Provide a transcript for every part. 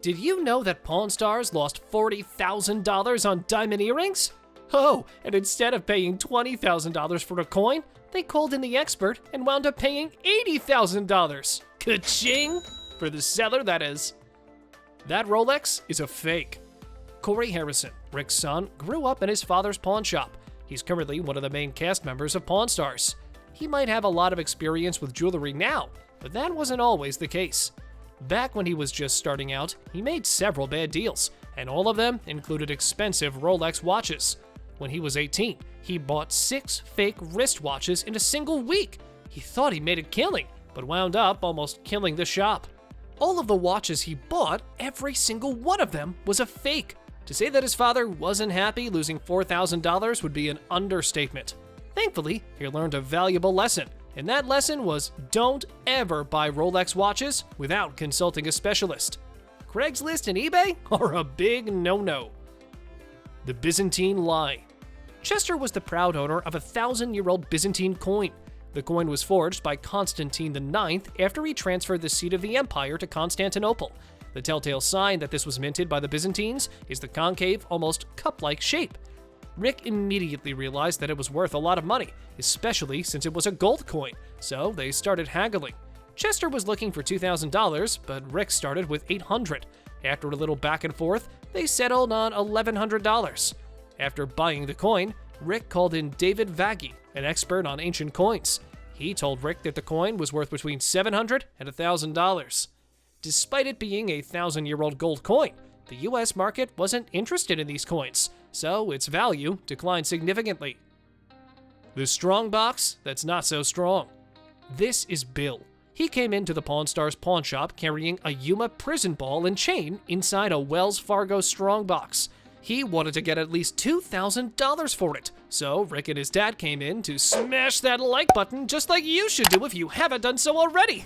Did you know that Pawn Stars lost $40,000 on diamond earrings? Oh, and instead of paying $20,000 for a coin, they called in the expert and wound up paying $80,000. Ka-ching! For the seller, that is. That Rolex is a fake. Corey Harrison, Rick's son, grew up in his father's pawn shop. He's currently one of the main cast members of Pawn Stars. He might have a lot of experience with jewelry now, but that wasn't always the case. Back when he was just starting out, he made several bad deals, and all of them included expensive Rolex watches. When he was 18, he bought 6 fake wristwatches in a single week. He thought he made a killing, but wound up almost killing the shop. All of the watches he bought, every single one of them was a fake. To say that his father wasn't happy losing $4,000 would be an understatement. Thankfully, he learned a valuable lesson, and that lesson was don't ever buy Rolex watches without consulting a specialist. Craigslist and eBay are a big no-no. The Byzantine Lie. Chester was the proud owner of a 1,000-year-old Byzantine coin. The coin was forged by Constantine IX after he transferred the seat of the empire to Constantinople. The telltale sign that this was minted by the Byzantines is the concave, almost cup-like shape. Rick immediately realized that it was worth a lot of money, especially since it was a gold coin, so they started haggling. Chester was looking for $2,000, but Rick started with $800. After a little back and forth, they settled on $1,100. After buying the coin, Rick called in David Vaggi, an expert on ancient coins. He told Rick that the coin was worth between $700 and $1,000. Despite it being a 1,000-year-old gold coin, the US market wasn't interested in these coins, so its value declined significantly. The strong box that's not so strong. This is Bill. He came into the Pawn Stars pawn shop carrying a Yuma prison ball and chain inside a Wells Fargo strong box. He wanted to get at least $2,000 for it, so Rick and his dad came in to smash that like button just like you should do if you haven't done so already.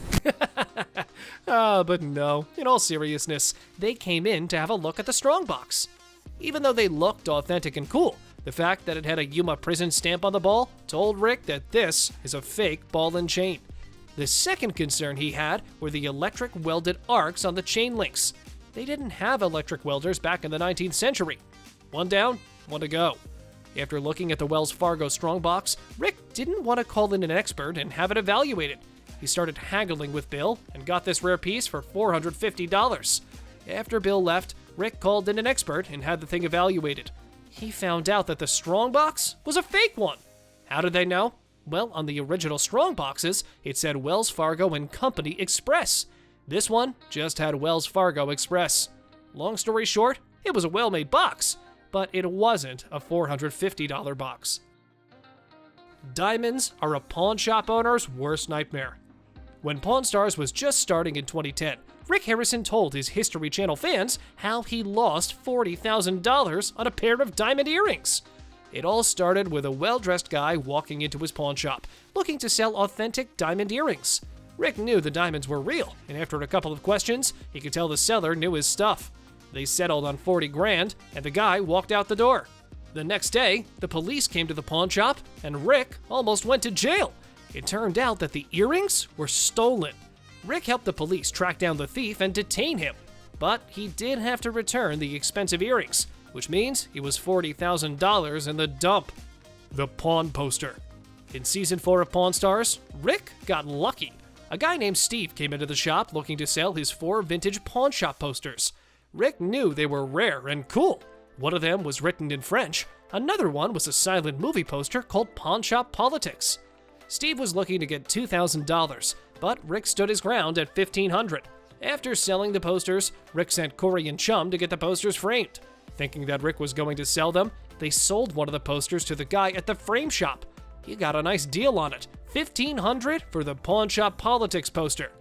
But no, in all seriousness, they came in to have a look at the strong box. Even though they looked authentic and cool, the fact that it had a Yuma prison stamp on the ball told Rick that this is a fake ball and chain. The second concern he had were the electric welded arcs on the chain links. They didn't have electric welders back in the 19th century. One down, one to go. After looking at the Wells Fargo strongbox, Rick didn't want to call in an expert and have it evaluated. He started haggling with Bill and got this rare piece for $450. After Bill left, Rick called in an expert and had the thing evaluated. He found out that the strongbox was a fake one. How did they know? Well, on the original strongboxes, it said Wells Fargo and Company Express. This one just had Wells Fargo Express. Long story short, it was a well-made box, but it wasn't a $450 box. Diamonds are a pawn shop owner's worst nightmare. When Pawn Stars was just starting in 2010, Rick Harrison told his History Channel fans how he lost $40,000 on a pair of diamond earrings. It all started with a well-dressed guy walking into his pawn shop, looking to sell authentic diamond earrings. Rick knew the diamonds were real, and after a couple of questions, he could tell the seller knew his stuff. They settled on $40,000, and the guy walked out the door. The next day, the police came to the pawn shop, and Rick almost went to jail. It turned out that the earrings were stolen. Rick helped the police track down the thief and detain him, but he did have to return the expensive earrings, which means he was $40,000 in the dump. The pawn poster. In season 4 of Pawn Stars, Rick got lucky. A guy named Steve came into the shop looking to sell his 4 vintage pawn shop posters. Rick knew they were rare and cool. One of them was written in French. Another one was a silent movie poster called Pawn Shop Politics. Steve was looking to get $2,000, but Rick stood his ground at $1,500. After selling the posters, Rick sent Corey and Chum to get the posters framed. Thinking that Rick was going to sell them, they sold one of the posters to the guy at the frame shop. He got a nice deal on it, $1,500 for the Pawn Shop Politics poster.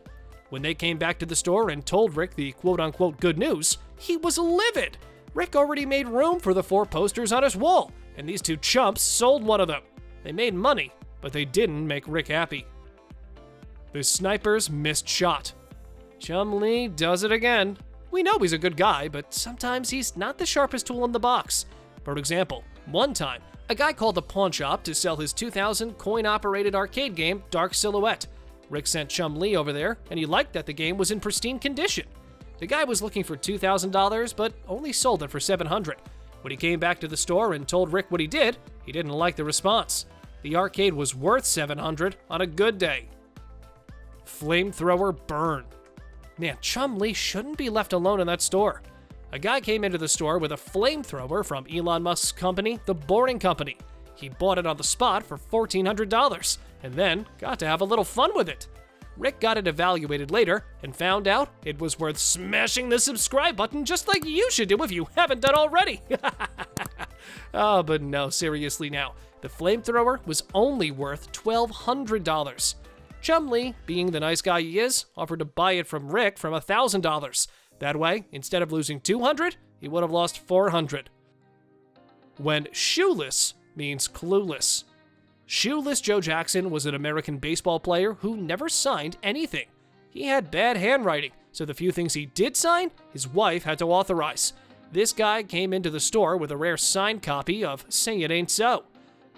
When they came back to the store and told Rick the quote-unquote good news, he was livid. Rick already made room for the 4 posters on his wall, and these 2 chumps sold one of them. They made money, but they didn't make Rick happy. The sniper's missed shot. Chumlee does it again. We know he's a good guy, but sometimes he's not the sharpest tool in the box. For example, one time, a guy called the pawn shop to sell his 2000 coin-operated arcade game, Dark Silhouette. Rick sent Chumlee over there, and he liked that the game was in pristine condition. The guy was looking for $2,000, but only sold it for $700. When he came back to the store and told Rick what he did, he didn't like the response. The arcade was worth $700 on a good day. Flamethrower burn. Man, Chumlee shouldn't be left alone in that store. A guy came into the store with a flamethrower from Elon Musk's company, The Boring Company. He bought it on the spot for $1,400 and then got to have a little fun with it. Rick got it evaluated later and found out it was worth smashing the subscribe button just like you should do if you haven't done already. Oh, but no, seriously now. The flamethrower was only worth $1,200. Chumlee, being the nice guy he is, offered to buy it from Rick from $1,000. That way, instead of losing $200, he would have lost $400. When shoeless means clueless. Shoeless Joe Jackson was an American baseball player who never signed anything. He had bad handwriting, so the few things he did sign, his wife had to authorize. This guy came into the store with a rare signed copy of Say It Ain't So.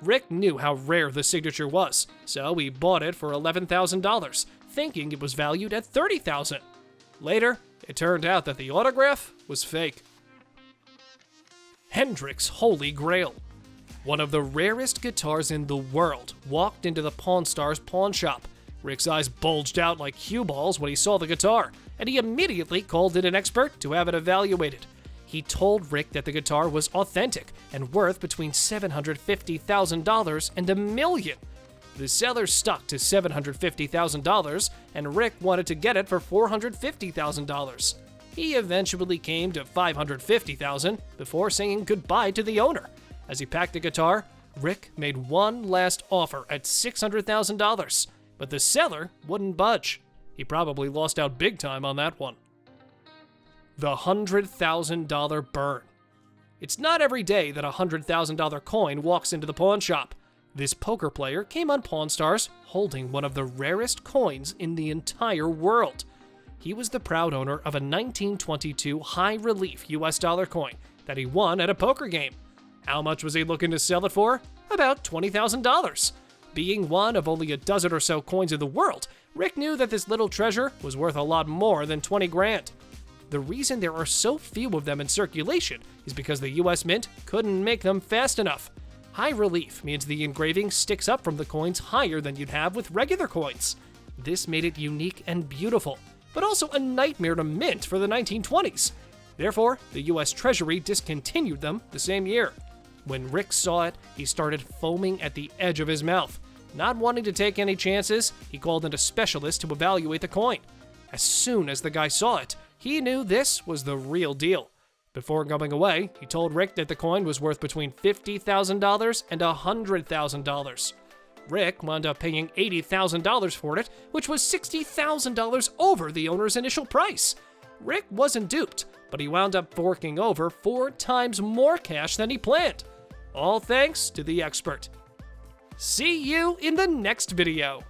Rick knew how rare the signature was, so he bought it for $11,000, thinking it was valued at $30,000. Later, it turned out that the autograph was fake. HENDRIX'S Holy Grail. One of the rarest guitars in the world walked into the Pawn Stars pawn shop. Rick's eyes bulged out like cue balls when he saw the guitar, and he immediately called in an expert to have it evaluated. He told Rick that the guitar was authentic and worth between $750,000 and $1 million. The seller stuck to $750,000, and Rick wanted to get it for $450,000. He eventually came to $550,000 before saying goodbye to the owner. As he packed the guitar, Rick made one last offer at $600,000, but the seller wouldn't budge. He probably lost out big time on that one. The $100,000 burn. It's not every day that a $100,000 coin walks into the pawn shop. This poker player came on Pawn Stars holding one of the rarest coins in the entire world. He was the proud owner of a 1922 high-relief US dollar coin that he won at a poker game. How much was he looking to sell it for? About $20,000. Being one of only a dozen or so coins in the world, Rick knew that this little treasure was worth a lot more than 20 grand. The reason there are so few of them in circulation is because the US Mint couldn't make them fast enough. High relief means the engraving sticks up from the coins higher than you'd have with regular coins. This made it unique and beautiful, but also a nightmare to mint for the 1920s. Therefore, the US Treasury discontinued them the same year. When Rick saw it, he started foaming at the edge of his mouth. Not wanting to take any chances, he called in a specialist to evaluate the coin. As soon as the guy saw it, he knew this was the real deal. Before going away, he told Rick that the coin was worth between $50,000 and $100,000. Rick wound up paying $80,000 for it, which was $60,000 over the owner's initial price. Rick wasn't duped, but he wound up forking over 4 times more cash than he planned. All thanks to the expert. See you in the next video.